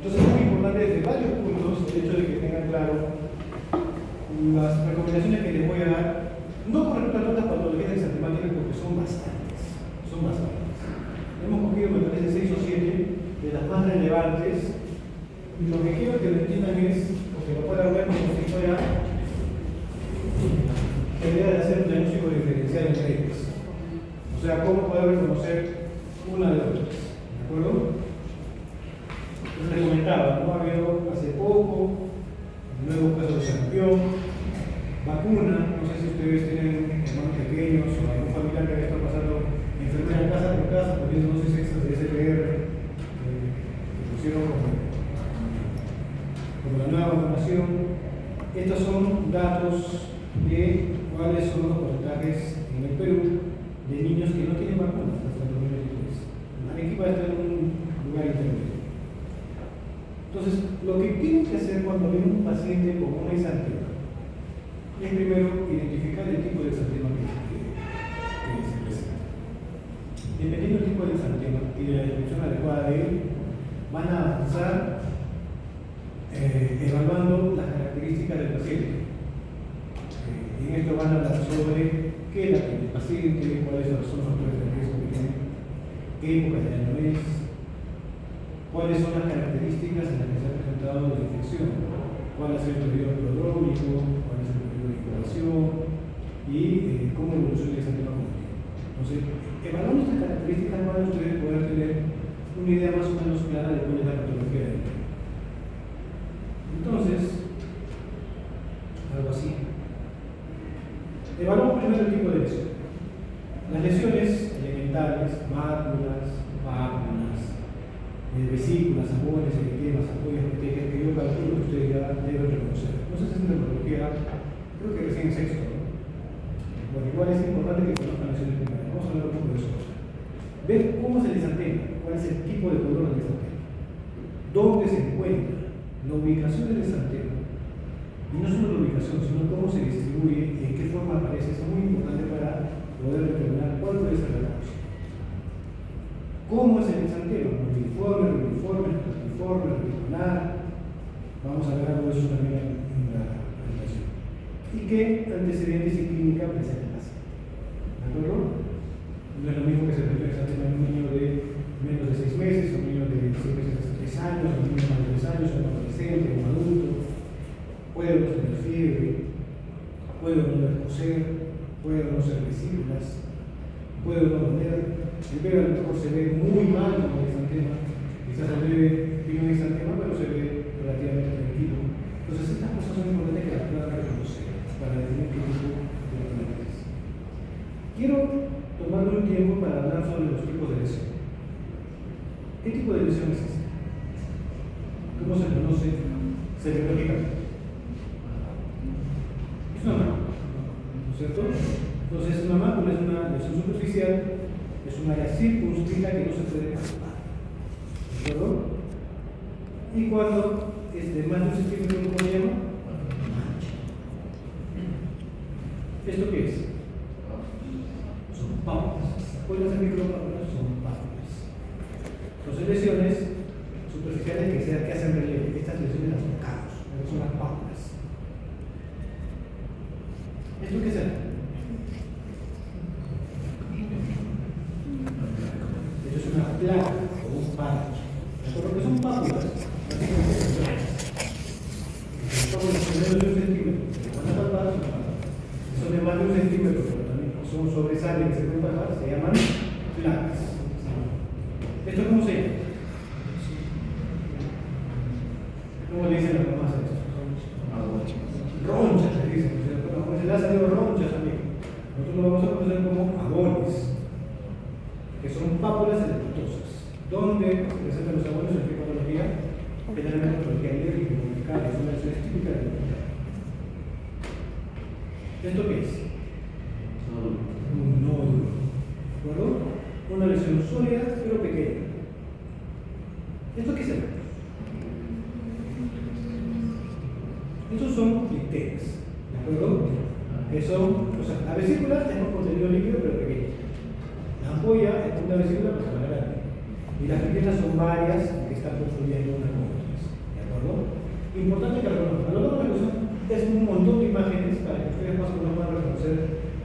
Entonces es muy importante desde varios puntos el hecho de que tengan claro las recomendaciones que les voy a dar, no con respecto a todas las patologías exantemáticas, porque son bastantes. Hemos cogido, me parece, 6 o 7 de las más relevantes, y lo que quiero que lo entiendan es, o que lo puedan ver como si fuera la idea de hacer un diagnóstico diferencial entre ellas. O sea, cómo poder reconocer una de otras. ¿De acuerdo? Les comentaba, ¿no? Ha habido hace poco nuevos casos de sarampión, vacuna, no sé si ustedes tienen hermanos pequeños o algún familiar que haya estado pasando enfermera casa por casa, poniendo dosis extras de SPR, que pusieron como la nueva vacunación. Estos son datos de cuáles son los porcentajes en el Perú de niños que no tienen vacunas hasta el 2023. Arequipa está en un lugar intermedio. Entonces, lo que tienen que hacer cuando ven un paciente con una exantema es primero identificar el tipo de exantema que se presenta. Dependiendo del tipo de exantema y de la descripción adecuada de él, van a avanzar evaluando las características del paciente. En esto van a hablar sobre qué es la que el paciente, cuáles son los factores de riesgo que tiene, qué época de año es, cuáles son las características en las que se ha presentado la infección, cuál es el periodo prodrómico, cuál es el periodo de incubación y cómo evoluciona el exantema cognitivo. Entonces, evaluando estas características van a ustedes poder tener una idea más o menos clara de cuál es la patología del niño. Entonces, algo así. Evaluamos primero el tipo de lesión. Las lesiones elementales, máculas, vesículas, amores, edemas, apoyos, petequias, que yo calculo que ustedes ya deben reconocer. No sé si es una patología, creo que recién en sexto, ¿no? Bueno, igual es importante que conozcan lesiones primarias. Vamos a hablar un poco de eso. Ver cómo es el exantema, cuál es el tipo de color del exantema, dónde se encuentra, la ubicación del exantema, y no solo la ubicación, sino cómo se distribuye y en qué forma aparece. Eso es muy importante para poder determinar cuál puede ser la causa. ¿Cómo es el exantema? Uniforme, reticular. Vamos a ver algo de eso también en la presentación. ¿Y qué antecedentes y clínica presenta el paciente? ¿De acuerdo? No es lo mismo que se presenta el exantema en un niño de menos de 6 meses, o un niño de 6 meses hasta 3 años, o un niño de más de 3 años, o un adolescente, o un adulto. Puede no tener fiebre, puede no escocer, puede no ser vesículas, puede no doler. El bebé a lo mejor se ve muy mal con el exantema, quizás el bebé tiene un exantema, pero se ve relativamente tranquilo. Entonces, estas cosas son importantes que las puedan reconocer para definir qué tipo de enfermedad es. Quiero tomarme un tiempo para hablar sobre los tipos de lesión. ¿Qué tipo de lesión es esta? ¿Cómo se conoce serológicamente? Es una mácula, ¿no es cierto? Entonces, una mácula es una lesión superficial, es un área circunscrita que no se puede palpar. ¿De acuerdo? Y cuando es de más de un centímetro, ¿cómo se llama? Mancha. ¿Esto qué es? Son pápulas. ¿Cuáles son micropápulas? Son pápulas. Son lesiones superficiales que hacen relieve. Estas lesiones las tocamos, son las pápulas. ¿Esto qué es? Esto es una placa o un parche. Lo que son pápulas, son de un centímetro. Van a palpar, son de más de un centímetro, pero también son sobresalen que se pueden palpar, se llaman placas. ¿Esto cómo se llama? ¿Cómo le dicen las mamás a esto? Ronchas, le dicen. Se le ha salido ronchas, amigo. Nosotros lo vamos a conocer como agones, que son pápulas electrosas. ¿Dónde se presentan los agones? ¿En qué patología? Generalmente patología alérgica, comunicada, es una lesión típica de la comunicada. ¿Esto qué es? Un nódulo. ¿De acuerdo? Una lesión sólida pero pequeña. ¿Esto qué será? Estos son icteras. ¿De acuerdo? Que son, o sea, la vesícula es un contenido líquido pero pequeño. La ampolla es una vesícula pero más grande. Y las piquetas son varias que están construyendo una con otras. Importante que lo conozcan. A lo largo de la exposición es un montón de imágenes para que ustedes más o menos puedan reconocer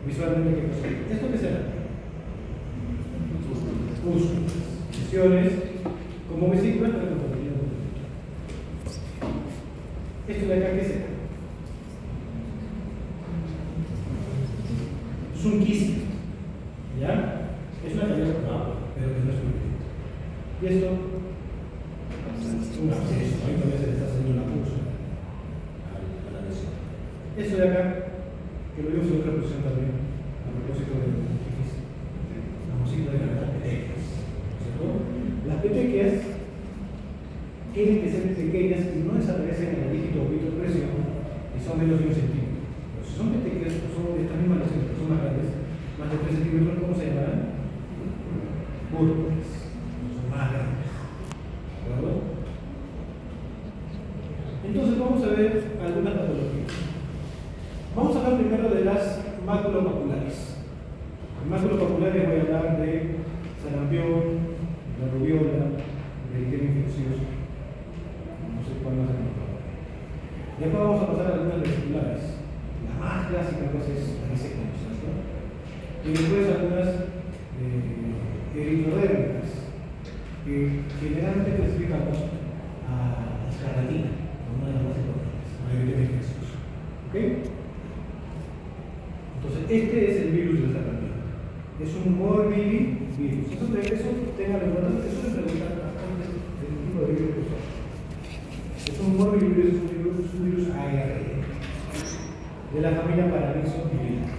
visualmente qué cosa es. ¿Esto qué será? Músculos. Sesiones como vesículas para el contenido. ¿Esto de acá qué será? Es un quiste. ¿Ya? Es una cavidad con agua, pero que no es muy. Y esto es un absceso. Ahí todavía se le está haciendo una pulsa a la lesión. Esto de acá, que lo vimos en otra posición también, a propósito de la música de las petequias. ¿Cierto? Las petequias tienen que ser pequeñas y no desaparecen en el dígito o bito de presión y son menos de 1 centímetro. Pero si son petequias, o son de estas mismas lesiones, que son más grandes, más de 3 centímetros, ¿cómo se llamarán? Púrpuras. Son más grandes. ¿De acuerdo? Entonces vamos a ver algunas patologías. Vamos a hablar primero de las maculopapulares. En maculopapulares voy a hablar de sarampión, de rubiola, de eritema infeccioso. No sé cuál más se. Después vamos a pasar a algunas vesiculares. La más clásica pues es la disecnesis, ¿no? Y después algunas eritrodérmicas, que generalmente clasificamos a la escarlatina, como una de las más importantes, la eritema infeccioso. ¿Ok? Entonces, este es el virus del sarampión. Es un morbillivirus. Eso tengan en cuenta, eso se pregunta bastante del tipo de virus que son. Es un morbillivirus, es un virus ARN de la familia Paramyxoviridae.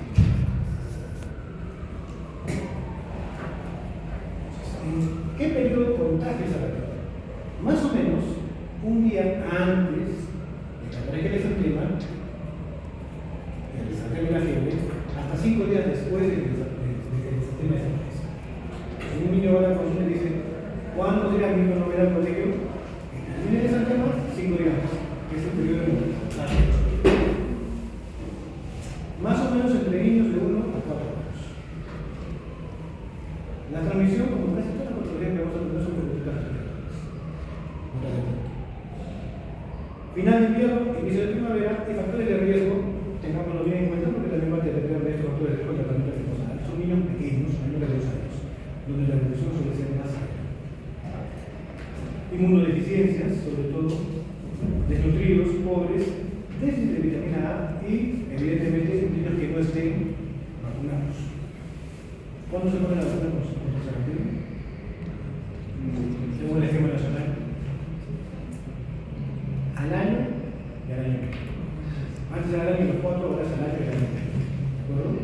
¿Qué periodo contagia el sarampión? Más o menos un día antes de que aparezca el exantema, y la fiebre, hasta 5 días después de que el exantema desaparezca. Si un niño va a la consulta y dice, ¿cuántos días mi hijo no va a ir al colegio? Que termine el exantema, 5 días más, que es el periodo de contagio. Más o menos entre niños de 1 a 4 años. La transmisión, como casi todas las patologías que vamos a tener, son por final de invierno, inicio de primavera y factores de riesgo, tengámoslo bien en cuenta porque también va a depender de estos factores de riesgo de tratamiento psicosocial. Son niños pequeños, menores de 2 años, donde la evolución suele ser más severa. Inmunodeficiencias, sobre todo, desnutridos, pobres, déficit de vitamina A y, evidentemente, niños que no estén vacunados. ¿Cuándo se pone la vacuna contra el sarampión? Según el esquema nacional. Al año y al año. Antes era al año y los 4, ahora es al año y al año. ¿De acuerdo?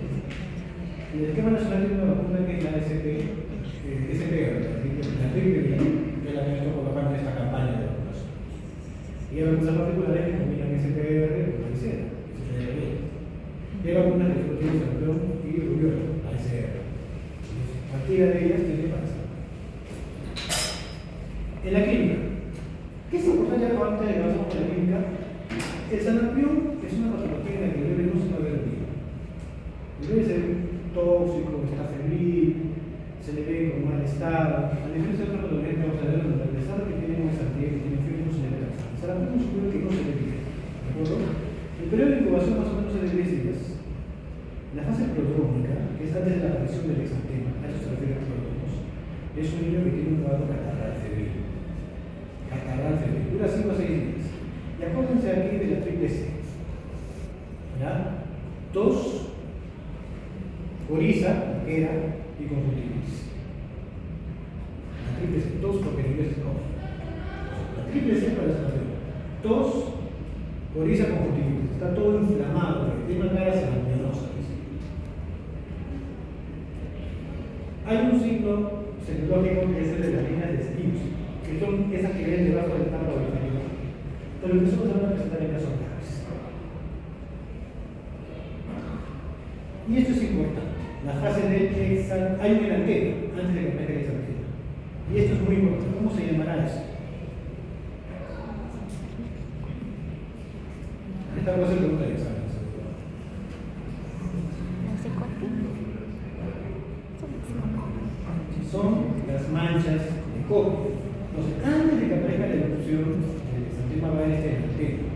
El esquema nacional tiene una vacuna que es la SPR, la triple que la que nos colocan en esta campaña de vacunación. Y hay vacunas particulares que combinan SPR con la visera, y hay vacunas que solo tienen sarampión y rubiola, la SR. Cualquiera de ellas tiene para hacer. En la clínica, ¿qué es importante antes de que avanzamos con la clínica? El sarampión es una patología en la que el bebé no se va a ver bien. El bebé se ve tóxico, está febril, se le ve con mal estado. A diferencia de otras patologías que vamos a ver, donde a pesar de que tienen un exantema, que tienen fiebre, no se le ve cansado. El sarampión es un virus que no se le ve bien. ¿De acuerdo? El periodo de incubación más o menos es de 10 días. La fase prodrómica, que es antes de la aparición del exantema, a eso se refiere a los prodromos, es un niño que tiene un cuadro catarral febril. Catarral febril, dura 5 a 6 días. Y acuérdense aquí de la triple C. ¿Ya? Tos, coriza, era y conjuntivitis. La triple C, tos porque en inglés es cough. La triple C para el sarampión. Tos, coriza, conjuntivitis. Está todo inflamado, porque tiene una cara sarampiónica. Hay un signo serológico que es el de las líneas de Stevens, que son esas que vienen debajo del tártaro inferior, pero que solo se van a presentar en casos graves. Y esto es importante. La fase de exantema, hay un delantero antes de que aparezca el exantema. Y esto es muy importante. ¿Cómo se llamará eso? Esta va a ser pregunta de examen. Son las manchas de copia. Entonces, antes de que aparezca la erupción, el exantema va en este delantero.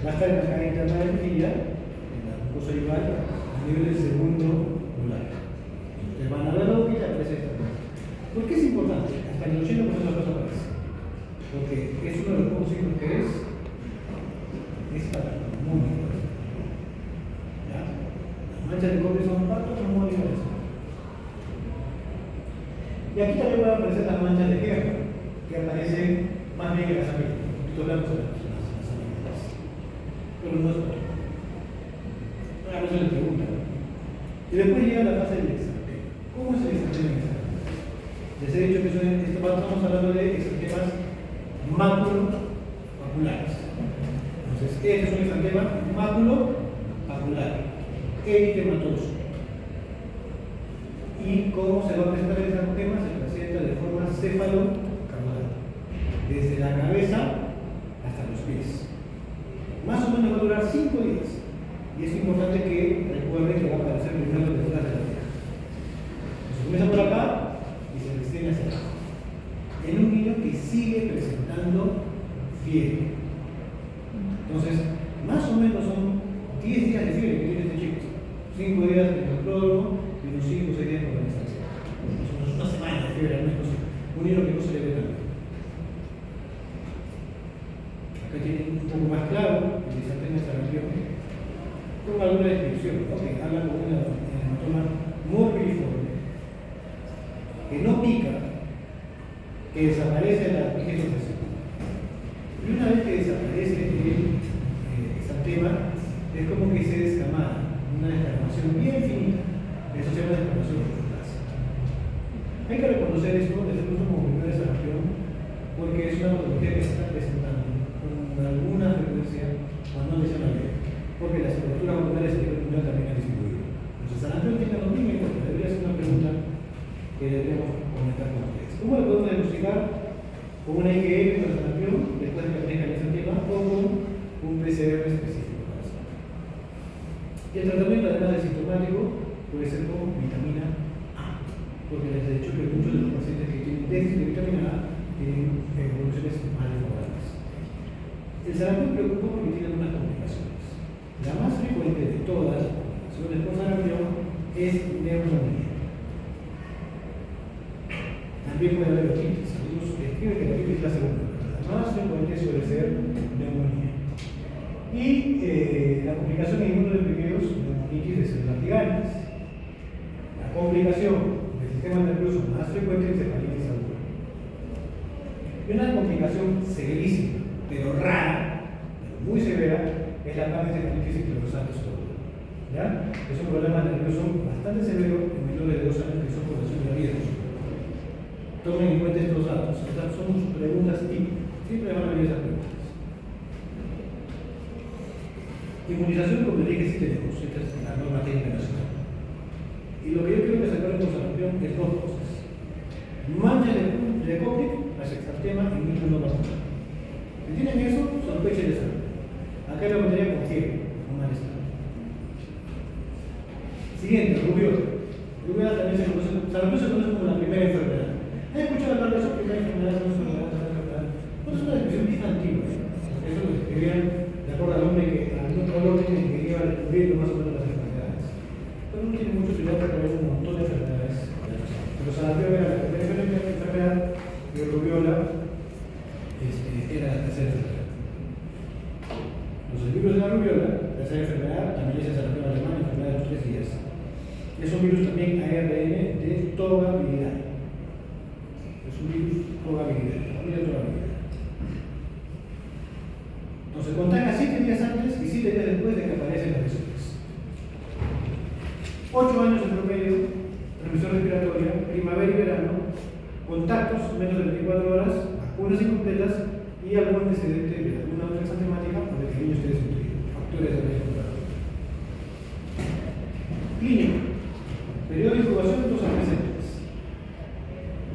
va a estar en la cara interna de la mejilla, en la mucosa igual, a nivel del segundo molar. Entonces van a ver la boquilla y aparece esta cosa. ¿Por qué es importante? Hasta en el 80% de las cosas aparece. Porque es uno de los pocos signos que es muy importante. ¿Ya? Las manchas de cobre son patognomónicas. Y aquí también van a aparecer las manchas de guerra, que aparecen más bien en las amigas, un poquito blancos en las amigas. Pero no es todo. Una cosa le pregunta. Y después llega la fase del exantema. ¿Cómo es el exantema? Les he dicho que estamos hablando de exantemas maculo-papulares. Entonces, este es un exantema maculo-papular, eritematoso. ¿Y cómo se va a presentar el exantema? Se presenta de forma cefalo-caudal, desde la cabeza hasta los pies. Más o menos va a durar 5 días. Y es importante que recuerden que va a aparecer primero detrás de la oreja. Se comienza por acá y se extiende hacia abajo. En un niño que sigue presentando fiebre. Entonces, más o menos son 10 días de fiebre que tiene este chico. 5 días de cloro y unos 5 o 6 días con la distancia. Más o menos una semana de fiebre al menos. Un niño que no se le ve tanto. Acá tienen un poco más claro el exantema de sarampión con alguna descripción, ¿no? Que habla con una hematoma morbiliforme, que no pica, que desaparece en la vegetación. Y una vez que desaparece el exantema, es como que se descamada, una descamación bien finita. Eso se llama descamación ruflasa. Hay que reconocer esto desde el uso como primer de sarampión, porque es una patología que se está presentando con alguna frecuencia cuando no se llama bien, porque las temperaturas oculares a nivel mundial también han disminuido. Entonces, sarampión tiene lo mismo en cuenta. Debería ser una pregunta que deberíamos comentar con ustedes. ¿Cómo lo podemos diagnosticar? Con una IgM con sarampión, después de que aparezca el exantema, o con un PCR específico para eso. Y el tratamiento, además de sintomático, puede ser con vitamina A, porque les he dicho que muchos de los pacientes que tienen déficit de vitamina A tienen evoluciones más desfavorables. El sarampión preocupa porque tiene algunas complicaciones. La más frecuente de todas las complicaciones con sarampión es neumonía. También puede haber otitis. Algunos escriben que la otitis es la segunda, pero la más frecuente suele ser neumonía. Y la complicación en inmunodeprimidos, neumonitis de células gigantes. La complicación del sistema nervioso más frecuente es encefalitis aguda. Y una complicación severísima, pero rara, pero muy severa, es la panencephalitis anquilosante aguda. ¿Ya? Es un problema nervioso bastante severo en menores de 2 años que son población de abiertos. Tomen en cuenta estos datos. Estas son sus preguntas típicas. Siempre van a venir esas preguntas. Inmunización, como les dije, sí tenemos. Esta es la norma técnica nacional. Y lo que yo quiero que se acuerden con sarampión es dos cosas. Manchas de Koplik, las exantemas y micronovacular. Si tienen eso, sospechen de sarampión. Acá lo metería con fiebre, con malestar. Siguiente, rubiola. Rubiola también se conoce, sarampión se conoce como la primera enfermedad. ¿Has escuchado hablar de eso? Primera enfermedad, segunda enfermedad, tercera enfermedad. Pues es una descripción bien antigua. Eso lo escribían de acuerdo al hombre que al orden que iba descubriendo más o menos las enfermedades. Pero no tiene mucho cuidado porque hay un montón de enfermedades. Pero sarampión era la primera enfermedad y rubiola era la tercera enfermedad. Los virus de la rubiola, la tercera enfermedad, también es el sarampión alemán, enfermedad de los 3 días. Es un virus también ARN de tobabilidad. Es un virus tobabilidad, familia de tobabilidad. Entonces contagia 7 días antes y 7 días después de que aparecen las lesiones. 8 años en promedio, transmisión respiratoria, primavera y verano, contactos menos de 24 horas, vacunas incompletas y algún antecedente de alguna otra exantemática por el que el niño esté desnutrido. Factores de riesgo. Clínico. Periodo de incubación 2 a 3 semanas.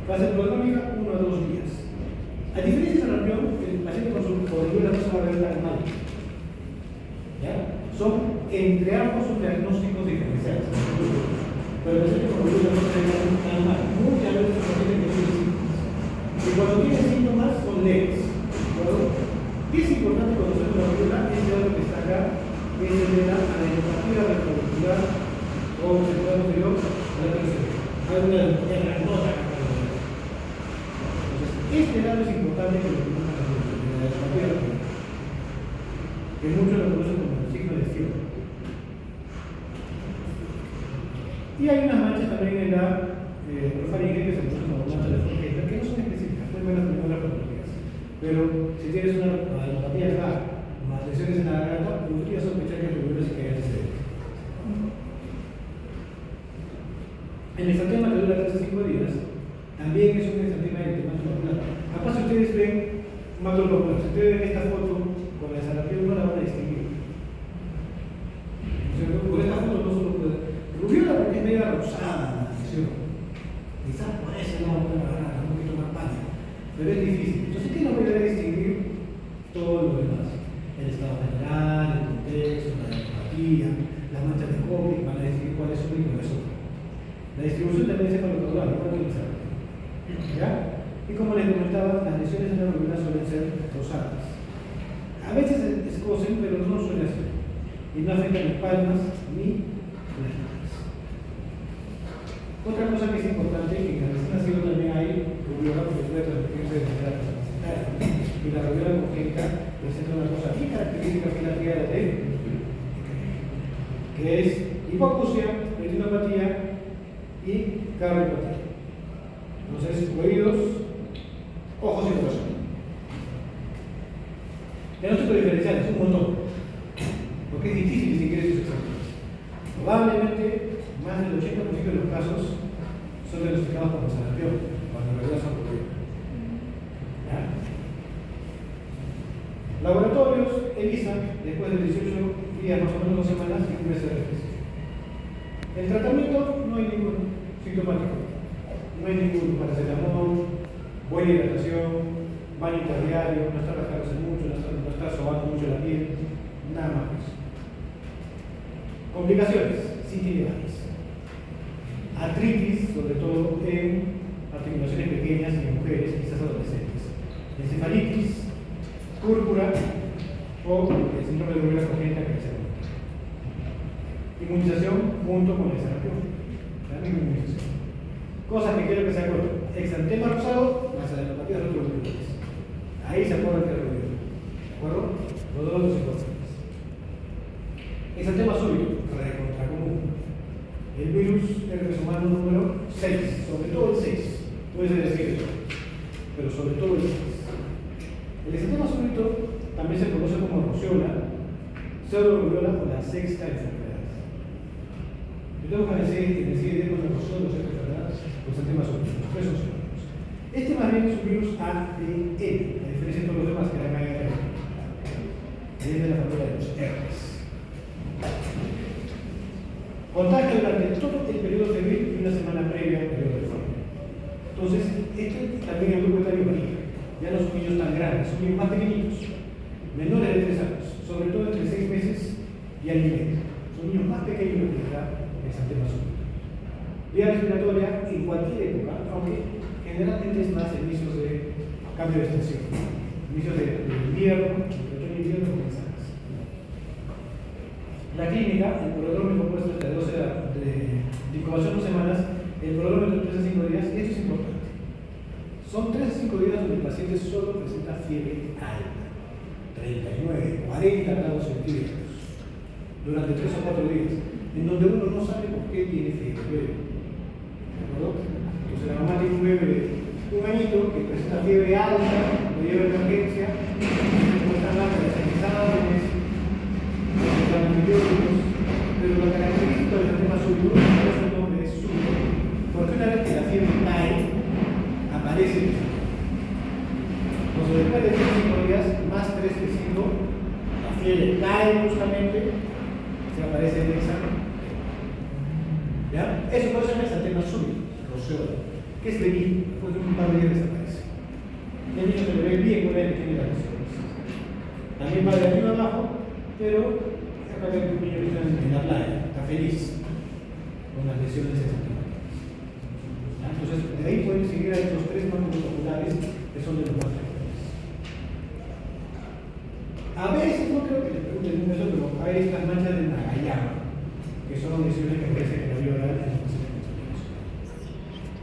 Fase prodrómica 1 a 2 días. A diferencia de sarampión, el paciente con su rubiola no se va a ver tan mal. ¿Ya? Son entre ambos son diagnósticos diferenciales. Pero el paciente con rubiola no se ve tan mal. Muchas veces el paciente que tiene síntomas. Y cuando tiene síntomas son leves. ¿Qué es importante conocer la rubiola? Este dato que está acá es el de la adenopatía retroauricular o sector anterior a la tercera. Hay una nota acá. Entonces, este dato es importante que lo conozcan la adenopatía retroauricular, que muchos lo conocen como el signo de Fior. Y hay unas manchas también en la orofaringe que se conocen como manchas de Forqueta, que no son específicas, pueden ver las primeras patologías. Pero si tienes una adenopatía acá, más lesiones en la garganta, podría sospechar que el rubiola sí que hay antecedentes. El exantema que dura 3 a 5 días también es un exantema de macropapular. Capaz si ustedes ven macropapular, si ustedes ven esta foto con la desarrollo no la van a distinguir. Por esta foto no solo puede. Rubiola porque es medio rosada la lesión. Quizás por eso no va a agarrar un poquito más pánico, pero es difícil. Entonces, ¿qué nos puede distinguir todo lo demás? El estado general, el contexto, la adenopatía, las manchas de Koplik, van a decidir cuál es uno y cuál es otro. La distribución también es cefalocaudal, igual que el desarrollo. ¿Ya? Y como les comentaba, las lesiones en la rubiola suelen ser rosadas. A veces escocen, pero no suele ser. Y no afectan las palmas ni las manos. Otra cosa que es importante, que en la medicina ciego también hay rubiola, porque puede transmitirse de manera transparentaria. Y la rubiola congénita presenta una cosa bien característica filatriada de que es hipoacusia, retinopatía y cardiopatía. Entonces, oídos, ojos y corazón. Diagnóstico diferencial es un montón, porque es difícil distinguir esos exámenes. Probablemente más del 80% de los casos son diagnosticados por sarampión, cuando en realidad son por rubiola. Laboratorios, ELISA, después de 18 días, más o menos 2 semanas, y un PCR. El tratamiento no hay ningún sintomático, no hay ningún paracetamol, buena hidratación, baño interdiario, no está rascándose mucho, no está sobando mucho la piel, nada más. Complicaciones, sí tiene varias. Artritis, sobre todo en articulaciones pequeñas y en mujeres, quizás adolescentes. Encefalitis, púrpura o el síndrome de rubiola congénita que se llama. Inmunización junto con el sarampión. La misma inmunización. Cosas que quiero que se acuerden. Exantema rosado, las adenopatías retrovirales. Ahí se acuerdan que es rubiola. ¿De acuerdo? Los dos los importantes. Exantema súbito, recontra común. El virus herpes humano número 6, sobre todo el 6. Puede ser el 7, pero sobre todo el 6. El exantema súbito también se conoce como rociola, pseudorubiola o la sexta enfermedad. Yo tengo que decir con la rociola o la sexta enfermedad, el exantema súbito, los tres son sinónimos. Este más bien es un virus ADN, a diferencia de todos los demás que eran ARN. Es de la familia de los R's. Contagio durante todo el periodo febril y una semana previa al periodo de febril. Entonces, este también es el grupo etario varía. Ya no son niños tan grandes, son niños más pequeñitos, menores de 3 años, sobre todo entre 6 meses y año y medio. Son niños más pequeños que la exantema súbito. Vía respiratoria en cualquier época, aunque generalmente es más en inicios de cambio de estación, inicios de invierno, de otoño y invierno comienzan. La clínica, el prodrómico puesto hasta 12 de incubación 2 semanas, el prodrómico 3 a 5 días, y esto es importante. Son 3 a 5 días donde el paciente solo presenta fiebre alta, 39, 40 grados centígrados, durante 3 o 4 días, en donde uno no sabe por qué tiene fiebre. ¿De acuerdo? Entonces la mamá tiene un bebé de un añito que presenta fiebre alta, lo lleva a emergencia, no están las exámenes, pero la característica del exantema súbito es el nombre es súbito, porque una vez que la fiebre cae, aparece el exantema. Entonces, después de 5 días, más 3 que 5, la fiebre cae bruscamente, se aparece el exantema. ¿Ya? Eso puede ser el exantema súbito, rociola, que es benigno, después de un par de días desaparece. El niño se le ve bien una vez que tiene las lesiones. También va de arriba abajo, pero acá ve un niño que está en la playa, está feliz con las lesiones exantemáticas. Entonces, de ahí pueden seguir a estos 3 máculos oculares que son de los más frecuentes. A veces, no creo que le pregunten eso, pero hay estas manchas de Nagayama, que son lesiones que aparecen en la vía oral en los pacientes.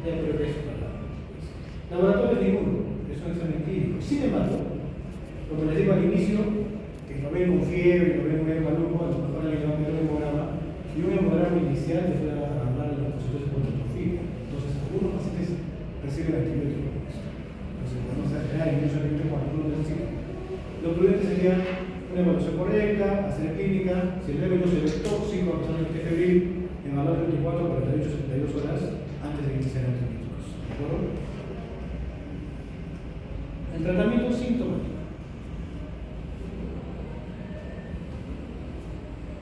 Ya creo que eso es verdad. Laboratorio ninguno, es un examen clínico. Sin embargo, como les digo al inicio, que lo ven con fiebre, lo ven con maluco, a lo mejor alguien le va a ver un hemograma, y un hemograma inicial les voy a hablar de los procesos de poliotrofia. Entonces, algunos pacientes reciben antibióticos. Entonces, podemos generar inmediatamente cuando uno necesita. Lo prudente sería una evaluación correcta, hacer clínica, si el bebé no se ve tóxico, a pesar de que esté febril, evaluar 24 a 48 72 horas antes de iniciar antibióticos. ¿De acuerdo? El tratamiento sintomático.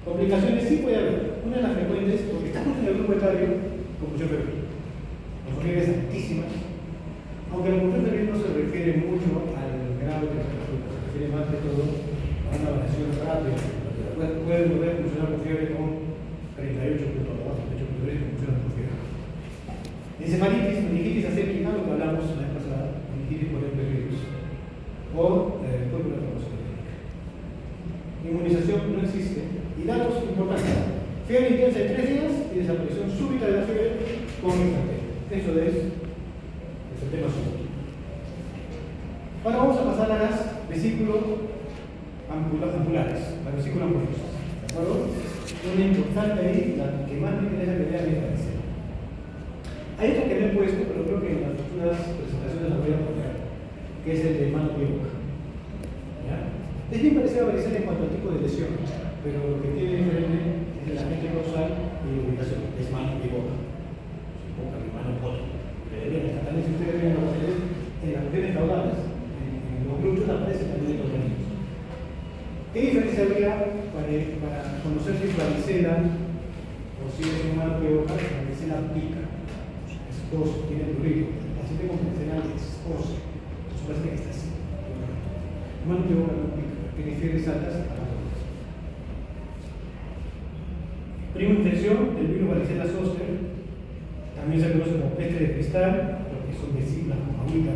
Complicaciones sí puede haber. Una de las frecuentes, porque estamos en el grupo etario, confusión febril. Las fiebre altísimas, aunque la confusión febril no se refiere mucho al grado de temperatura, se refiere más que todo a una variación rápida. Puede volver a funcionar con fiebre con 38 puntos abajo, 38.3 funciona con fiebre. Encefalitis, meningitis aséptica, lo que hablamos la vez pasada, meningitis por herpes o púrpura trombocitopénica. Inmunización no existe. Y datos importantes: fiebre intensa de 3 días y desaparición súbita de la fiebre con instantánea. Eso es el tema súbito. Ahora vamos a pasar a las vesículos ampulares, las vesículas ampullosas. ¿De acuerdo? Una importante ahí, la que más me interesa que vean es la escena. Hay otra que no he puesto, pero creo que en las futuras presentaciones la voy a poner, que es el de mano y boca. ¿Ya? Es bien parecido a varicela en cuanto al tipo de lesión, pero lo que tiene diferente es el agente causal y la ubicación, es mano y boca. Boca y mano y boca. También si ustedes ven en las mujeres caudales, en los glúteos aparecen también los organismos. ¿Qué diferencia habría para conocer si es varicela o si es un mano y boca? La varicela pica, es esposo, tiene prurito. El paciente con varicela es esposo, entonces parece que está así. El mano y boca no pica, tiene fiebres altas a las horas. Prima infección del virus varicela zoster, también se conoce como peste de cristal, porque son vesículas con agüita.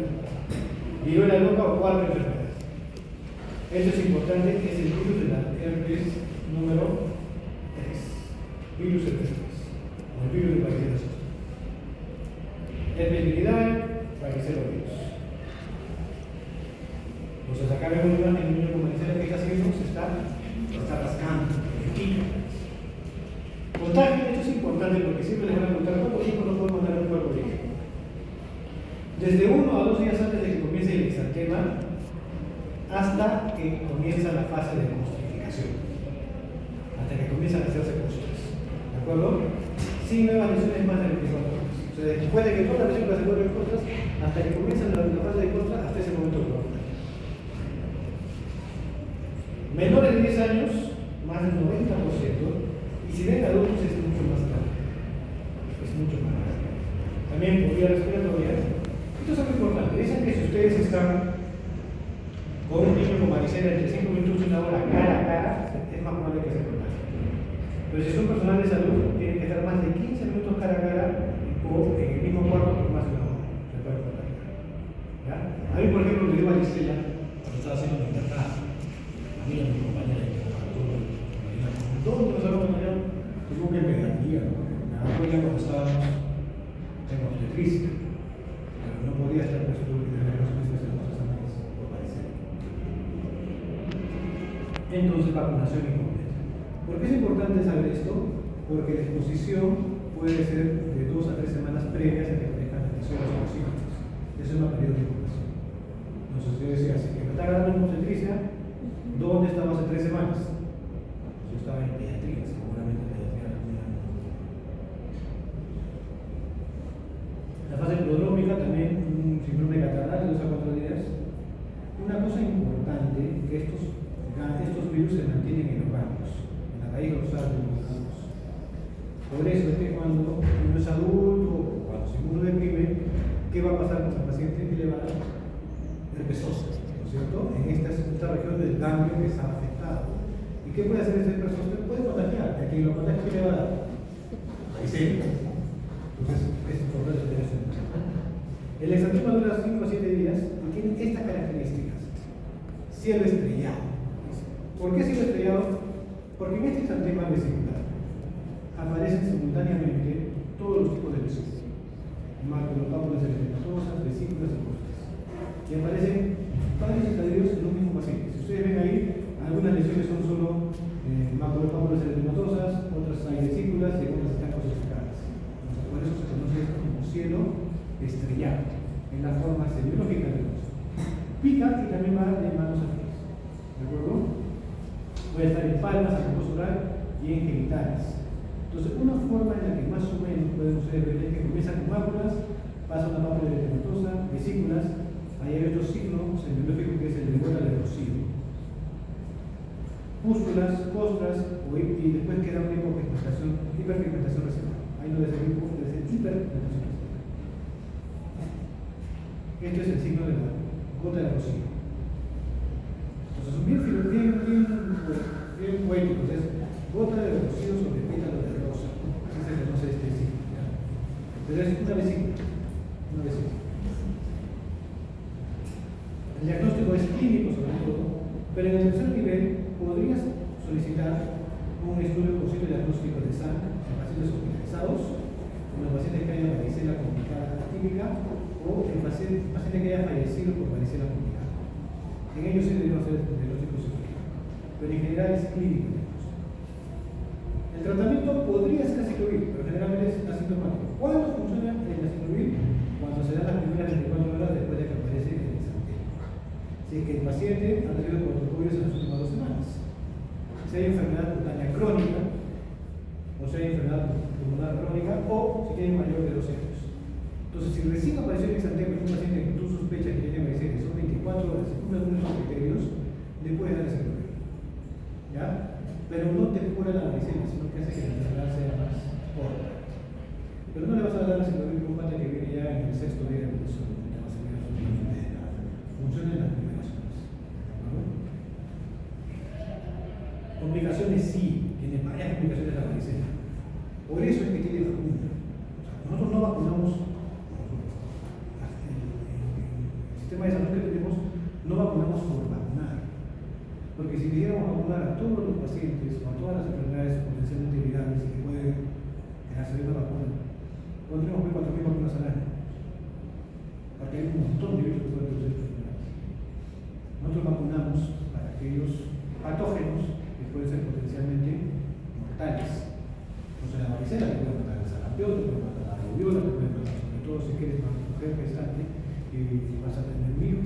Viruela loca o 4 enfermedades. Esto es importante, es el virus de la herpes número 3. Virus herpes, o el virus de varicela zoster. Herpes viridal, varicela virus. Entonces acá vemos una imagen de un niño con varicela que está haciendo, se está rascando, le pica. Contagio, esto es importante porque siempre les van a preguntar cuánto tiempo no podemos dar un cuerpo líquido. Desde 1 a 2 días antes de que comience el exantema hasta que comienza la fase de costrificación, hasta que comienzan a hacerse costras. ¿De acuerdo? Sin nuevas lesiones más de 24 horas. O sea, después de que todas las lesiones se vuelven costras, hasta que comienzan la fase de costras, hasta ese momento lo vamos a tener. Menores de 10 años, más del 90%. Y si ven adultos es mucho más grave. Es mucho más grave. También por vía respiratoria. Esto es algo importante. Dicen que si ustedes están con un niño con varicela entre 5 minutos y 1 hora cara a cara, es más probable que se contagien. Pero si son personal de salud, tienen que estar más de 15 minutos cara a cara o en el mismo cuarto por más de 1 hora. Se puede contagiar. ¿Ya? A mí, por ejemplo, me dio varicela cuando estaba haciendo mi internado. A mí y a mi compañera de todos los alumnos allá tuvimos que pedagogía, ¿no? Me acuerdo ya cuando estábamos en obstetricia, pero no podía estar por eso que tener los juicios en los exámenes por parecer. Entonces, vacunación incompleta. ¿Por qué es importante saber esto? Porque la exposición puede ser de 2 a 3 semanas previas a que aparezcan las lesiones o síntomas. Eso es una periodo de incubación. Entonces, yo decía, si que me está agarrando en obstetricia, ¿dónde estaba hace 3 semanas? Yo estaba en pediatría, seguramente en pediatría. La fase prodrómica también, un síndrome catarral de 2 a 4 días. Una cosa importante, que estos virus se mantienen en los bancos, en la raíz dorsal de los bancos. Por eso es que cuando uno es adulto o cuando se uno deprime, ¿qué va a pasar con el paciente? Que le va a dar herpes zóster, ¿no es cierto? En esta región del ganglio que está afectado. ¿Y qué puede hacer ese herpes zóster? Puede contagiar. A quien lo contagie, ¿qué le va a dar? Varicela. Entonces, es importante tener eso en cuenta. El exantema dura 5 a 7 días y tiene estas características. Cielo estrellado. ¿Por qué sigue estrellado? Porque en este exantema vesicular aparecen simultáneamente todos los tipos de lesiones: macropápulas eritematosas, vesículas y costas. Y aparecen varios estadios en un mismo paciente. Si ustedes ven ahí, algunas lesiones son solo macropápulas eritematosas, otras hay vesículas y otras están cosificadas. Entonces, por eso se conoce esto como cielo estrellado, en la forma semiológica del oso. Pica y también va de manos a pies. ¿De acuerdo? Puede estar en palmas, en mucosa oral y en genitales. Entonces, una forma en la que más o menos podemos ver es que comienza con máculas, pasa una pápula eritematosa, vesículas, ahí hay otro signo semiológico que es el de gota de rocío, pústulas, costras, y después queda una hiperpigmentación residual. Ahí no debe ser hiperpigmentación residual. Esto es el signo de la gota de rocío. Entonces son bien poéticos. Es gota de rocío sobre pétalo de rosa. Así se conoce este signo. ¿Ya? Pero es una vesícula. El diagnóstico es clínico sobre todo, pero en el tercer nivel podrías solicitar un estudio con sitio diagnóstico de sangre en pacientes hospitalizados, en los pacientes que hayan varicela complicada atípica o en pacientes que hayan fallecido por varicela complicada. En ellos sí debemos hacer el diagnóstico psicológico, pero en general es clínico. El tratamiento podría ser aciclovir, pero generalmente es asintomático. ¿Cuándo funciona el aciclovir? Cuando se dan las primeras 24 horas después de que aparece el exantema. Si es que el paciente ha tenido corticoides en las últimas 2 semanas. Si hay enfermedad cutánea crónica, o si hay enfermedad pulmonar crónica, o si tiene mayor de 2 años. Entonces, si recién apareció el exantema en un paciente que tú sospechas que tiene varicela, son 24 horas, y cumple algunos de esos criterios, le puedes dar ese problema. ¿Ya? Pero no te cura la varicela, sino que hace que la enfermedad sea más corta. Pero no le vas a dar ese problema a un paciente que viene ya en el 6º día de evolución, que te va a servir a funciona en las primeras horas. Complicaciones sí, tiene varias complicaciones de la varicela. Por eso es que tiene vacuna. Nosotros no vacunamos, el sistema de salud que tenemos, no vacunamos por vacunar. Porque si quisiéramos vacunar a todos los pacientes o a todas las enfermedades potencialmente virales y que pueden hacer una vacuna, pondríamos 4.000 vacunas al año. Porque hay un montón de virus que pueden producir enfermedades. Nosotros vacunamos para aquellos patógenos que pueden ser potencialmente mortales. Entonces la varicela te puede matar el sarampión, te puede matar la rubiola, te puede matar, sobre todo si quieres una mujer gestante y vas a tener un hijo.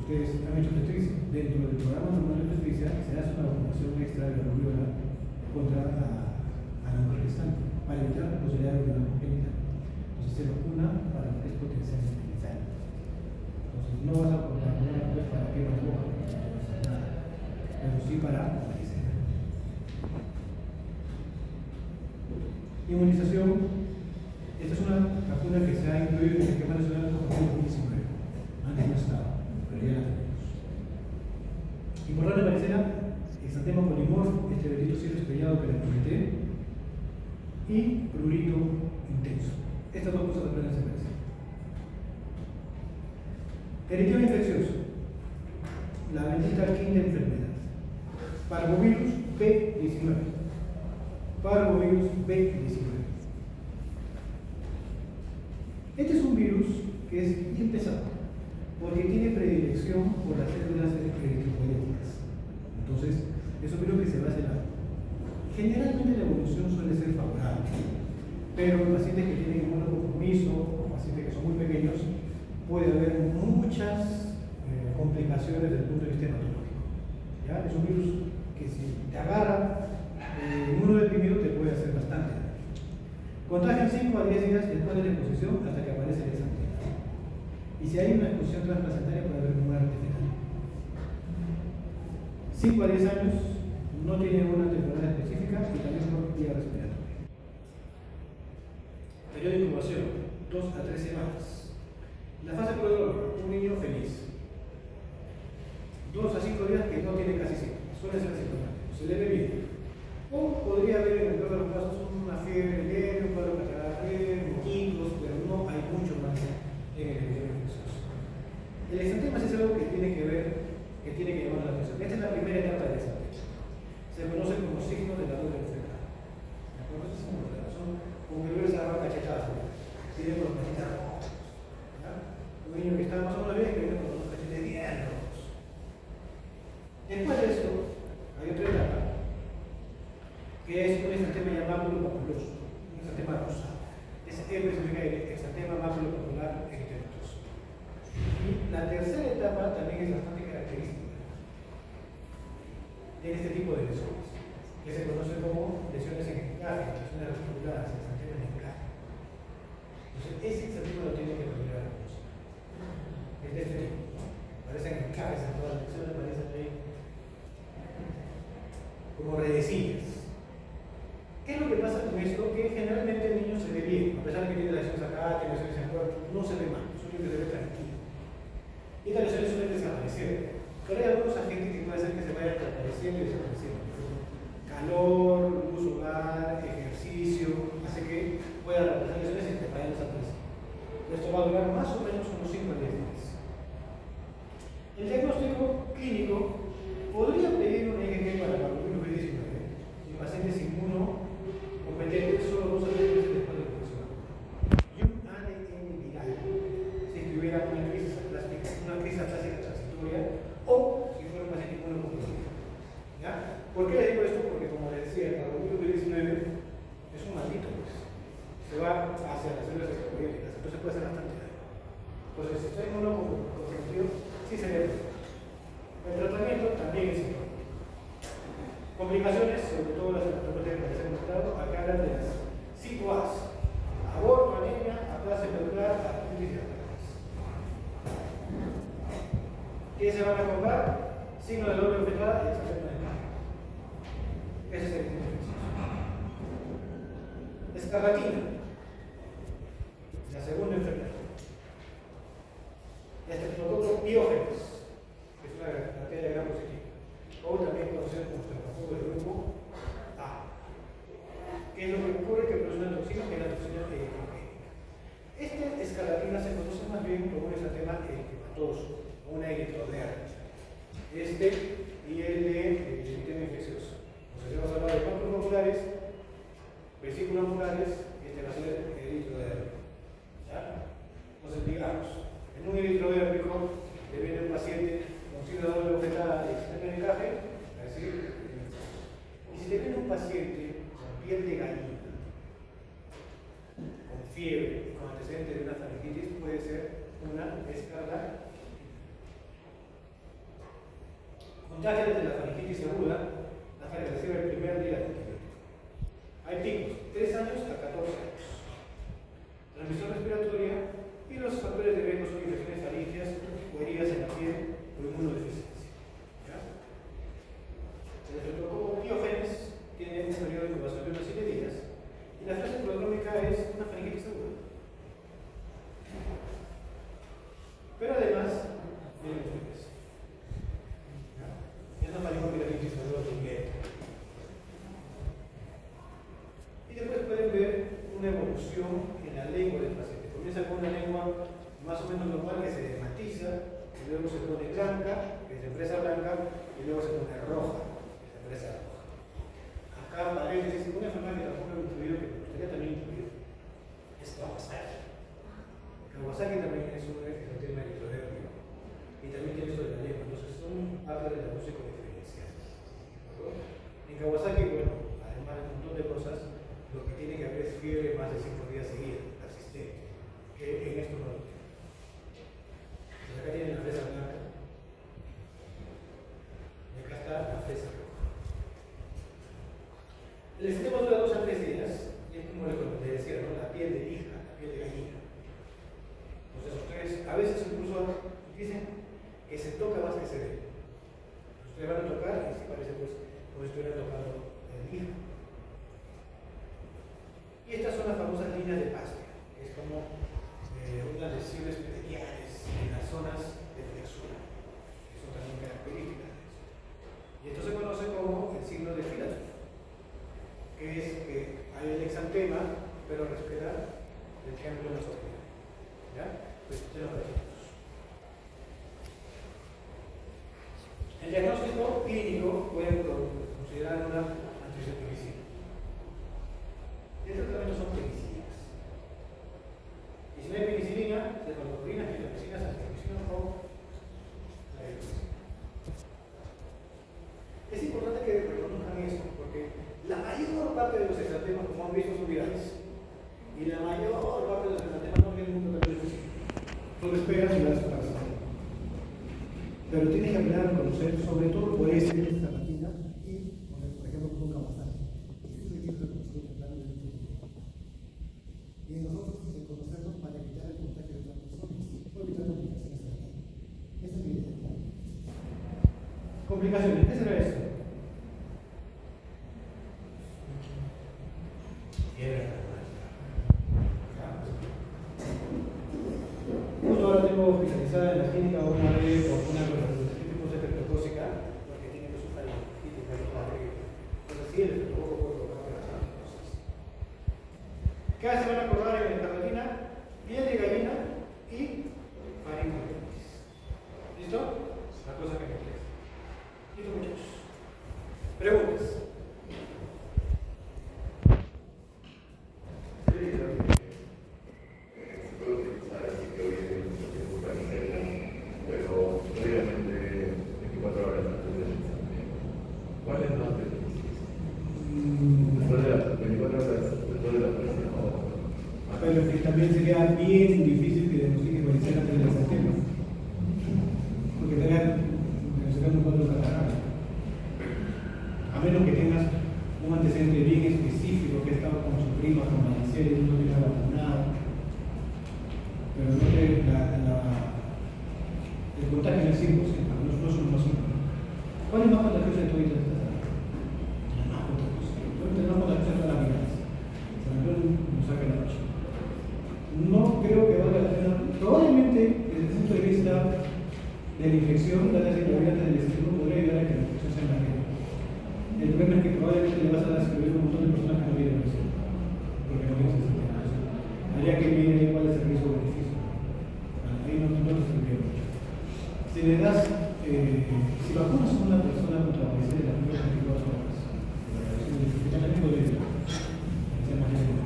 Ustedes han hecho obstetricia. Dentro del programa normal de obstetricia se hace una vacunación extra de la rubiola contra la mujer gestante para evitar la posibilidad de rubiola congénita. Entonces se vacuna para lo que es potencialmente letal. Entonces no vas a vacunar pues para que no te coja, no te va a hacer nada, pero sí para la varicela. Inmunización. Esta es una vacuna que se ha incluido en el esquema nacional de 2019. Antes no estaba, pero ya la tenemos. Importante varicela, exantema polimorfo, este bendito cielo estrellado que les comenté, y prurito intenso. Estas dos cosas aprenden a separarse. Eritema infeccioso, la bendita quinta enfermedad. Parvovirus B19. Parvovirus B19. Este es un virus que es bien pesado, porque tiene predilección por las células eritropoyéticas. Entonces, es un virus que se va a acelerar. Generalmente la evolución suele ser favorable, pero en pacientes que tienen inmunocompromiso o pacientes que son muy pequeños, puede haber muchas complicaciones desde el punto de vista hematológico. ¿Ya? Es un virus que si te agarra inmunodeprimido te puede hacer bastante daño. Contagian 5 a 10 días después de la exposición hasta que aparece el exantema. Y si hay una exposición transplacentaria puede haber muerte fetal. 5 a 10 años, no tiene una temporada específica y también por vía respiratoria. Periodo de incubación, 2 a 3 semanas. La fase prodrómica, un niño feliz. 2 a 5 días que no tiene casi síntomas, suele ser asintomático, se le ve bien. O podría haber en el peor de los casos una fiebre leve, un cuadro cataratal, moquitos, pero no hay mucho más en el eritema infeccioso. El exantema es algo que tiene que ver, que tiene que llamar la atención. Esta es la primera etapa del exantema. se conoce como signo de la doble enfermedad. ¿De acuerdo? Esa es la razón. Como que luego se agarra cachetadas, tiene los cachetadas. Un niño que está más o menos bien, que viene con los cachetes bien rojos. Después de esto, hay otra etapa, que es un exantema llamado máculo papuloso, un exantema rosado. Ese significa el exantema máculo papular erytematoso. Y la tercera etapa también es bastante característica en este tipo de lesiones, que se conoce como lesiones en encaje, lesiones articulares, exantema en encaje. Entonces, ese exantema lo tiene que tolerar. Es de este tipo, ¿no? Parecen encajes en todas las lecciones, parecen ahí como redecillas. ¿Qué es lo que pasa con esto? Que generalmente el niño se ve bien, a pesar de que tiene lesiones acá, tiene lesiones en el cuerpo, no se ve mal, es un niño que se ve tranquilo. Y estas lesiones suelen desaparecer, pero hay algunos agentes que puede ser que se vayan desapareciendo y desapareciendo. Calor, luz solar, ejercicio, hace que puedan representar lesiones y que vayan desapareciendo. Esto va a durar más o menos unos 5 a 10 días. El diagnóstico clínico podría pedir un EGG para la COVID-19 en pacientes inmunocompetentes solo 2 a 3 meses después de la infección y un ADN viral si tuviera una crisis aplásica transitoria o si fuera un paciente inmunocompetente. ¿Ya? ¿Por qué les digo esto? Porque, como les decía, la COVID-19 es un maldito, pues. Se va hacia las células extrabióticas, entonces puede ser bastante daño. Entonces, si estoy inmunocompetitivo, sí se debe. El tratamiento también es importante. Complicaciones, sobre todo las que se han mostrado, acá hablan de las 5 A's: aborto, anemia, aplasia medular, artritis y artritis. ¿Qué se van a comprar? Signo de doble infectada y exantema de encaje. Ese es el signo infeccioso. Escarlatina, la segunda enfermedad. Estreptococcus pyogenes, que es una bacteria gram positiva, o también conocido como estreptococcus del grupo A. ¿Qué es lo que ocurre? Que produce una toxina, que es la toxina erythrogénica. Esta escarlatina se conoce más bien como un exantema eritematoso, o una eritrodermis. Y el de eritema infeccioso. Entonces hemos hablado de pápulas oculares, vesículas oculares, y este va a ser eritrodermis. ¿Ya? Entonces, digamos, en un eritrodérmico le viene un paciente con signo de doble bofetada y exantema de encaje, es decir, y si le viene un paciente con piel de gallina, con fiebre y con antecedentes de una faringitis, puede ser una escarlatina. Contagia desde la faringitis aguda hasta que recibe el primer día de antibiótico. Hay picos, 3 años a 14 años. Transmisión respiratoria y los factores de riesgo son infecciones faringias o heridas en la piel o inmunodeficiencia. ¿Ya? El estreptococcus pyogenes tiene un periodo de incubación de unas 7 días y la fase prodrómica es una faringitis aguda. Pero además, miren ustedes, es una faringopilaриtis aguda primera. Y después pueden ver una evolución en la lengua del paciente. Comienza con una lengua más o menos normal que se matiza, y luego se pone blanca, que se empresa blanca, y luego se pone roja, que se empresa roja. Acá, paréntesis, una enfermedad que tampoco he incluido, que me gustaría también incluir, es Kawasaki. Kawasaki también es un tema eritrodérmico, y también tiene esto de la lengua, entonces son parte de la música diferencial. En Kawasaki, bueno, además de un montón de cosas, lo que tiene que haber es fiebre más de 5 días seguidos, persistente, que en esto no lo tiene. Entonces acá tienen la fresa blanca y acá está la fresa roja. El sistema dura 2 a 3 días y es como les decía, ¿no? La piel de lija, la piel de gallina. Entonces ustedes a veces incluso dicen que se toca más que se ve. Ustedes van a tocar y se parece pues como si estuvieran tocando el lija. Y estas son las famosas líneas de Pastia, que es como unas lesiones peritoneales en las zonas de flexura, que son también características de eso. Y esto se conoce como el signo de Philadelphia, que es que hay el exantema, pero respira del triángulo nasogeniano. ¿Ya? Pues se los registros. El diagnóstico clínico puede considerar una anticepenicina. Estos tratamientos son penicinas. Y si no hay penicilina, cefaloporinas, gentamicinas, azithromycina o la ivermectina. Es importante que reconozcan esto, porque la mayor parte de los exantemas, como han visto, son virales. Y la mayor parte de los exantemas no tienen un tratamiento específico. Tú esperas y das para saber. Pero tienes que aprender a conocer, sobre todo, puede ser esta máquina y, por ejemplo, con un Kawasaki. Este es el tipo de conocimiento tratando de este tipo. Y nosotros conocernos para evitar el contagio de otras personas o evitar complicaciones en la vida. Esa es mi idea. Complicaciones, ¿qué será eso? Justo ahora tengo hospitalizada en la clínica una vez por una tipo de tóxica, porque tiene que sufrir entonces sí, el estómago puede provocar las cosas. Cada se van a acordar en la escarlatina, piel de gallina y faringitis. ¿Listo? La cosa que me queda. ¿Listo, muchachos? Preguntas. Pero que también sería bien difícil que diagnostiquen varicela antes del exantema, porque estarían diagnosticando un cuadro de catarata. A menos que tengas un antecedente bien específico que ha estado con su prima, con varicela y no te ha vacunado, pero no te, el contagio no es 100%, no son más 100%. ¿Cuál es más contagioso de todas estas? La más contagiosa. La más contagiosa es la virales. Se nos saca la noche. No creo que valga la pena, probablemente desde el punto de vista de la infección, la variante del extremo podría ayudar a que la infección sea más leve. El problema es que probablemente le vas a dar escribir a un montón de personas que no vienen a recibir, porque no tienen sensibilidad. Habría que mirar cuál es el riesgo-beneficio. Ahí no se serviría mucho. Si le das, si vacunas a una persona contra la varicela en las primeras 24 horas, el podría ser más leve.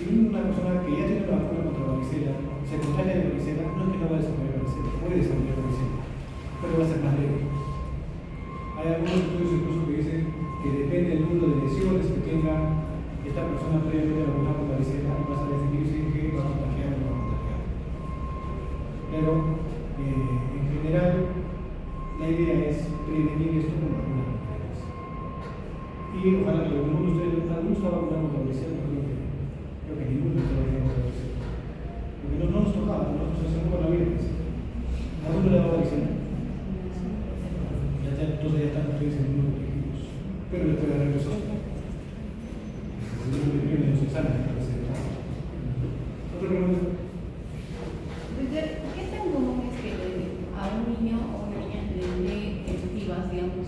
Si una persona que ya tiene la vacuna contra la varicela se contagia de varicela, no es que no va a desarrollar varicela, puede desarrollar varicela, pero va a ser más leve. Hay algunos estudios incluso que dicen que depende del número de lesiones que tenga esta persona previamente vacunada con varicela, vas a definir si es que va a contagiar o no va a contagiar. Pero en general, la idea es prevenir esto con vacunas contra. Y ojalá que alguno de ustedes, algunos está vacunado contra varicela, creo que ninguno se lo había podido hacer. Porque no nos tocaba, nosotros hacemos con la vida. ¿A dónde le daba varicela? Entonces ya están ustedes en unos objetivos. Pero les puede dar el resultado. En los exámenes, ¿otra pregunta? ¿Qué tan común es que a un niño o una niña le dé efectivas, digamos,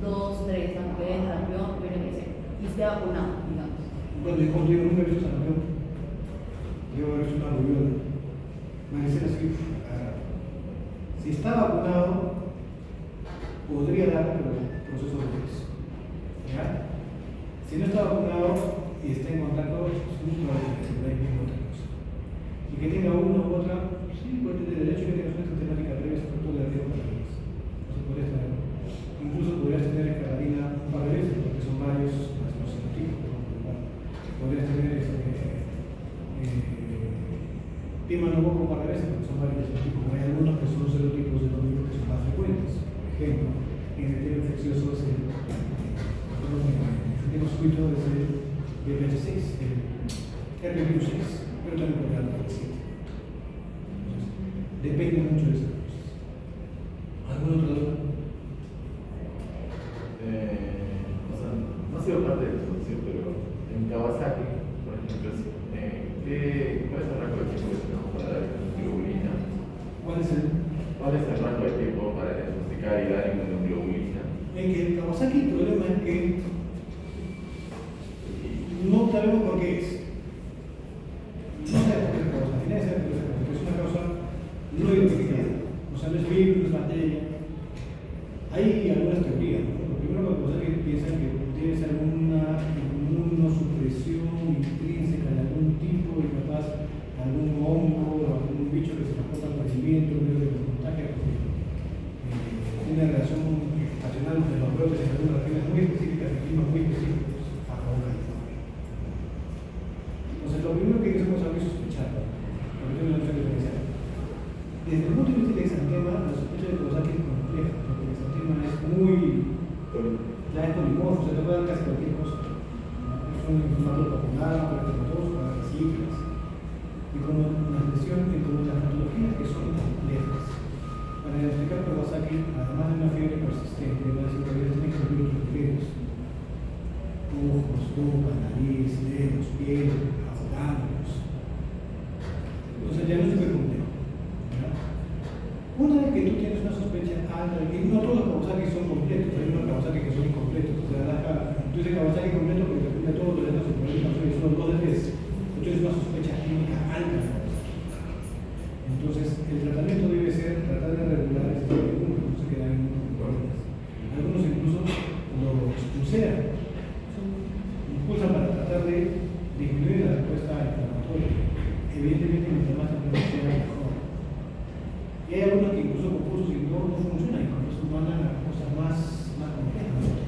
2, 3, aunque es sarampión, pero y esté vacunado, digamos? Bueno, yo como te digo, nunca he visto sarampión. Yo he visto una rubiola. Varicela así. Si está vacunado, podría dar proceso de riesgo. ¿Ya? Si no está vacunado y está en contacto, es muy probable que se pueda ir otra cosa. Y que tenga una u otra, sí, puede tener derecho que tenga una sistemática previa, sobre todo de riesgo para ellos. No se podría estar. Incluso podrías tener escarlatina un par de veces, porque son varios los serotipos. Podrías tener pimanoboco un par de veces, porque son varios serotipos. Hay algunos que son serotipos de los virus que son más frecuentes. Por ejemplo, en el tema infeccioso es el circuito es el VPH6, el herpes 6, pero también puede dar el 7. Depende mucho de esas cosas. ¿Algún otro dato? No ha sido parte de la solución, pero en Kawasaki, por ejemplo, ¿cuál es el rango de tiempo que tenemos para dar inmunoglobulina? ¿Cuál es el rango de tiempo para diagnosticar y dar inmunoglobulina? En que el Kawasaki el problema es que no sabemos por qué es. No sabemos por qué es Kawasaki, nadie sabe por qué es Kawasaki, es una causa no identificada. O sea, no es virus, no es bacteria. Hay algunas teorías, ¿no? Lo primero que Kawasaki piensan que debe ser alguna inmunosupresión intrínseca de algún tipo y capaz algún hongo o algún bicho que se transporta por el viento, medio de contagia, porque una relación estacional de los brotes en algunas regiones muy específicas, en climas muy específicos, a provocar el fenómeno. Entonces, lo primero que hacemos es sospechar, porque tengo una noción diferencial. Desde el punto de vista del exantema, la sospecha de Kawasaki es compleja, porque el exantema es muy. Ya es polimorfo, se puede dar casi cualquier cosa. Es un inflamatorio popular, para dermatosos, para vesículas. Y como las lesiones, como las patologías que son complejas. Para diagnosticar Kawasaki, además de una fiebre persistente, de una cirugía, tiene que incluir otros criterios. Ojos, boca, nariz, dedos, piel, órganos. Entonces el diagnóstico es complejo. Una vez que tú tienes una sospecha alta, y no todos los Kawasaki son completos, hay unos Kawasaki que son incompletos. O sea, tú dices Kawasaki completo porque te cumple todos los diagnósticos, pero hay son 2 de 3. Tú tienes una sospecha clínica alta. Entonces, el tratamiento debe ser tratar de regular ese tipo de números, no se quedan en problemas. Algunos incluso lo expulsan, impulsan para tratar de disminuir la respuesta inflamatoria. Evidentemente, mientras más temprano sea, mejor. Y hay algunos que incluso con cursos y no funcionan, y con eso mandan a cosas más complejas, más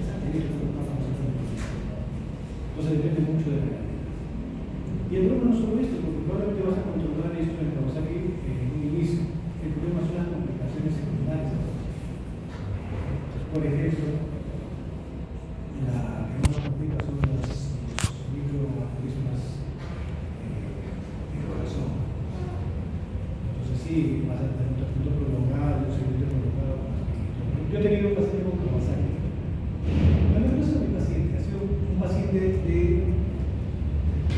entonces depende mucho de la realidad. Y el problema no es solo esto, porque probablemente vas a controlar esto en Kawasaki en un inicio. El problema son las complicaciones secundarias. Por ejemplo, la que más complica son los microorganismos del corazón. Entonces sí, vas a tener un tratamiento prolongado, un seguimiento prolongado. Yo he tenido un paciente con Kawasaki. No es mi paciente, ha sido un paciente de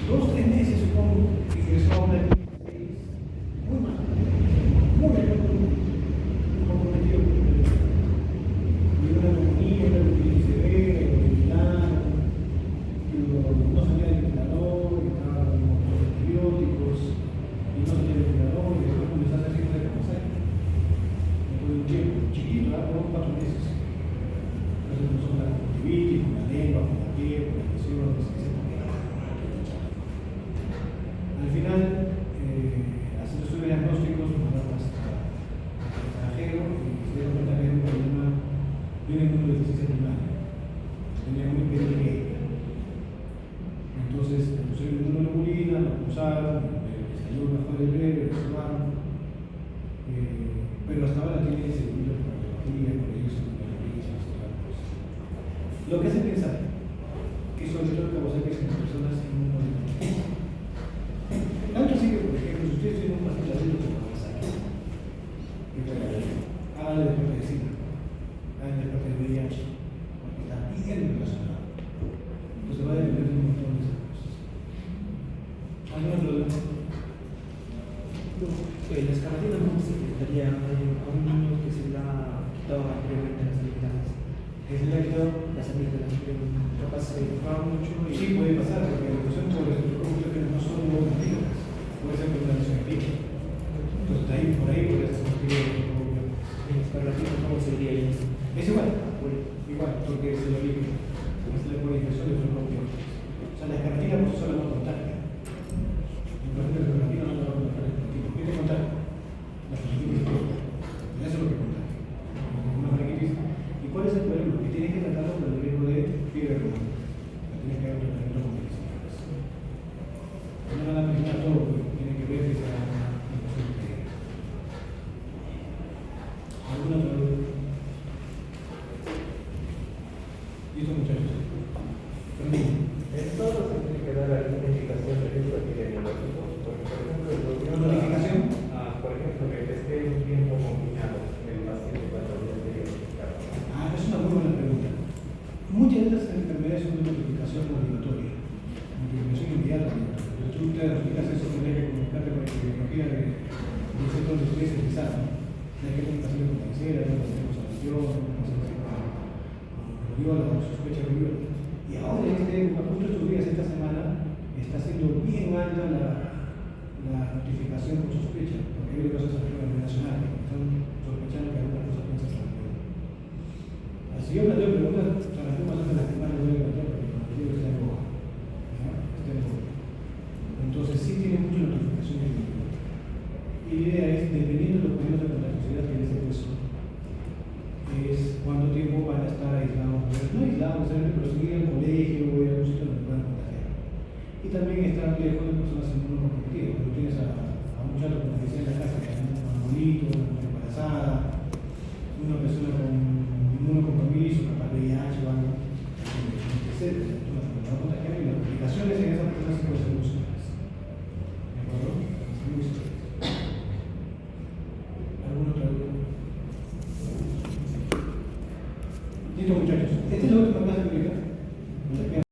2-3 meses, supongo, que ingresó a una clínica muy mal, comprometido. Y una neumonía, una bronquitis severa, no salía del ventilador, estaba con antibióticos, y no salía del ventilador, y después comenzó a hacer signos de Kawasaki. Después de un tiempo, chiquito, por 4 meses. Entonces comenzó con la conjuntivitis, con la lengua, con la piel, con las lesiones, etc. Al final, haciendo estudios diagnósticos, nos mandaron hasta el extranjero y se dieron cuenta que era un problema de una inmunodeficiencia primaria. Tenía un IPD. Entonces, le pusieron inmunoglobulina, lo pulsaron, le salió una fase breve, lo observaron, pero hasta ahora tiene seguimiento de patología, por ello se lo que hace pensar que sobre todo Kawasaki es en personas inmunodeficientes. Tanto así que, por ejemplo, si ustedes tienen un paciente adulto con Kawasaki, hagan el deporte de SIDA, hagan el deporte de VIH, porque está bien relacionado. Entonces va a depender de un montón de esas cosas. ¿Alguna pregunta? La escarlatina no se detectaría a un niño que se le ha quitado anteriormente las amígdalas. ¿Que se le ha quitado? Las amígdalas, capaz se enfocaba mucho y... Sí, puede pasar, porque la educación sobre los que no son muy antiguas. Puede ser por una lesión epica. Entonces, de ahí, por ahí podría ser la escarlatina, ¿cómo se diría ahí? es igual, porque se lo limpia. Porque se le pone infección de otros propios. O sea, la escarlatina por sí sola no contagia. Por ejemplo, la escarlatina no va a contagiar el tipo. ¿Qué te contagia? La faringitis. Eso es lo que contagia. Una faringitis. ¿Y cuál es el problema? Que tienes que tratarlo con el riesgo de fiebre reumatoide. Tienes que dar un tratamiento con medicinas. No van a mencionar todo, porque tiene que ver que sea una infección bacteriana. ¿Alguna otra duda? ¿Listo, muchachos? Permiso. En todo se tiene que dar alguna indicación de riesgo epidemiológico, porque por ejemplo el gobierno ¿Notificación? por ejemplo que esté un tiempo confinado el paciente cuando ya esté diagnosticado. Es una muy buena pregunta. Muchas de estas enfermedades son de notificación obligatoria, notificación inmediata. Pero tú te diagnosticas eso, tienes que comunicarte con la epidemiología del sector de ustedes especializado. Tienes que tener pacientes con cancera, tienes que tener conservación, tienes que con viola, con sospecha de viola. Y ahora, justo estos días, esta semana, está siendo bien alta la notificación por sospecha, porque hay cosas a nivel nacional que están sospechando que algunas cosas piensan ser viola. Así Si yo planteo preguntas, planteo más